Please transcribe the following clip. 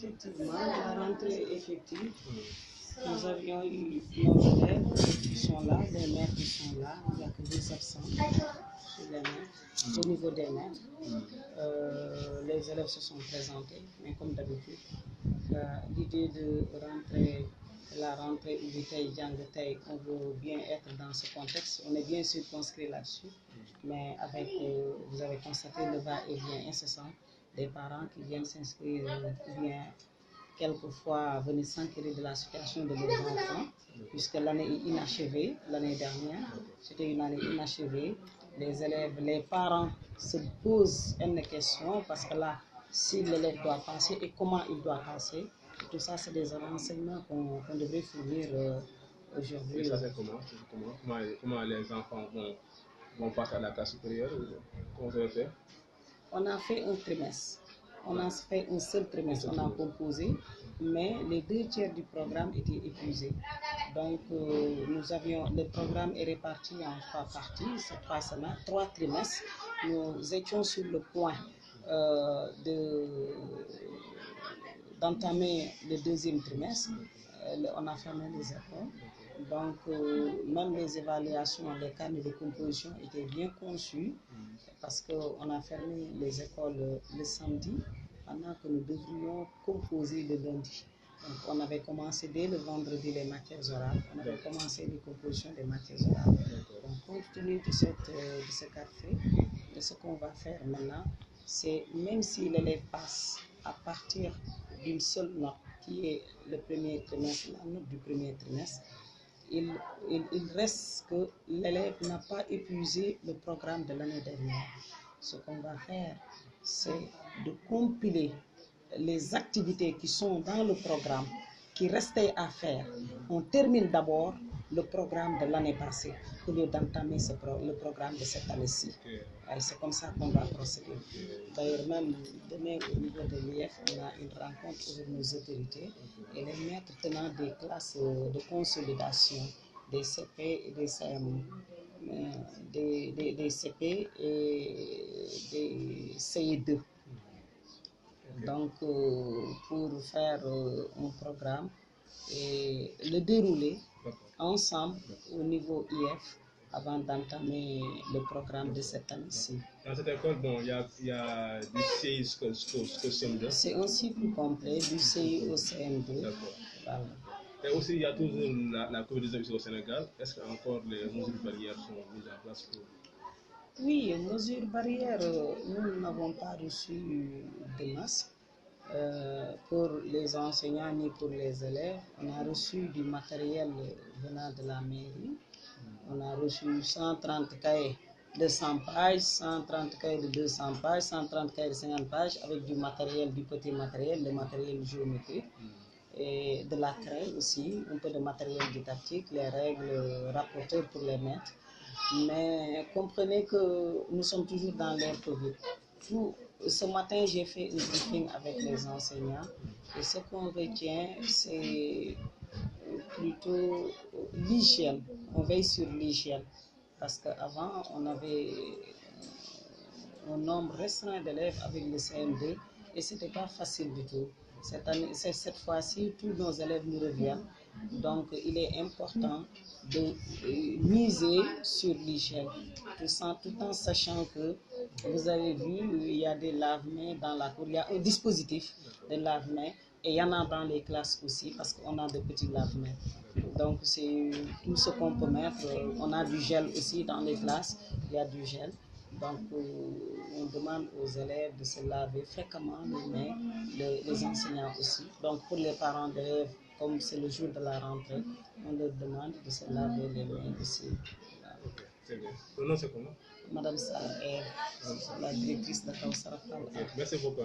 Effectivement, la rentrée effective, nous avions eu nos élèves qui sont là, les maîtres qui sont là, il n'y a que des absents chez les maîtres. Au niveau des maîtres, les élèves se sont présentés, mais comme d'habitude, l'idée de la rentrée où on veut bien être dans ce contexte, on est bien circonscrit là-dessus, mais vous avez constaté le va-et-vient incessant des parents qui viennent s'inscrire ou bien quelquefois venir s'enquérir de la situation de leurs enfants, puisque l'année est inachevée, l'année dernière, c'était une année inachevée. Les élèves, les parents se posent une question parce que là, si l'élève doit passer et comment il doit passer, tout ça, c'est des renseignements qu'on devrait fournir aujourd'hui. Et ça, c'est comment les enfants vont passer à la classe supérieure? Comment ça va faire? On a fait un trimestre. On a fait un seul trimestre, on a composé, mais les 2 tiers du programme étaient épuisés. Donc, le programme est réparti en 3 parties, c'est 3 semaines, 3 trimestres. Nous étions sur le point d'entamer le 2e trimestre. On a fermé les écoles. Donc, même les évaluations, les carnets de composition étaient bien conçus parce qu'on a fermé les écoles le samedi, pendant que nous devrions composer le lundi. Donc, on avait commencé dès le vendredi les matières orales, on avait commencé les compositions des matières orales. Donc, compte tenu de ce qu'a fait, de ce qu'on va faire maintenant, c'est même si l'élève passe à partir d'une seule note, qui est le premier trimestre, la note du premier trimestre, il reste que l'élève n'a pas épuisé le programme de l'année dernière. Ce qu'on va faire, c'est de compiler les activités qui sont dans le programme, qui restaient à faire. On termine d'abord le programme de l'année passée, au lieu d'entamer le programme de cette année-ci. C'est comme ça qu'on va procéder. D'ailleurs, même demain, au niveau de l'IF, on a une rencontre avec nos autorités et les maîtres tenant des classes de consolidation des CP et des CM, des CP et des CE2. Donc, pour faire un programme et le dérouler ensemble au niveau IF avant d'entamer le programme de cette année-ci. Dans cette école, il y a du CI jusqu'au CM2. C'est un cycle complet du CI au CM2. Voilà. Et aussi, il y a toujours la COVID-19 ici au Sénégal. Est-ce que encore les mesures barrières sont mises en place pour... Oui, mesures barrières, nous n'avons pas reçu de masques pour les enseignants ni pour les élèves. On a reçu du matériel venant de la mairie. On a reçu 130 cahiers de 100 pages, 130 cahiers de 200 pages, 130 cahiers de 50 pages avec du matériel, du petit matériel, le matériel géométrique et de la craie aussi, un peu de matériel didactique, les règles rapportées pour les maîtres. Mais comprenez que nous sommes toujours dans l'ère Covid. Ce matin, j'ai fait un briefing avec les enseignants et ce qu'on retient, c'est plutôt l'hygiène. On veille sur l'hygiène parce qu'avant, on avait un nombre restreint d'élèves avec le CM2 et ce n'était pas facile du tout. Cette fois-ci, tous nos élèves nous reviennent. Donc, il est important de miser sur l'hygiène, tout en sachant que, vous avez vu, il y a des lave-mains dans la cour, il y a un dispositif de lave-mains et il y en a dans les classes aussi parce qu'on a de petits lave-mains. Donc, c'est tout ce qu'on peut mettre. On a du gel aussi dans les classes, il y a du gel. Donc, on demande aux élèves de se laver fréquemment les mains, les enseignants aussi. Donc, pour les parents d'élèves, comme c'est le jour de la rentrée, on leur demande de se laver les mains aussi. Ok, c'est bien. Le nom, c'est comment? Madame Sarah est la directrice de Kawsara. Merci beaucoup.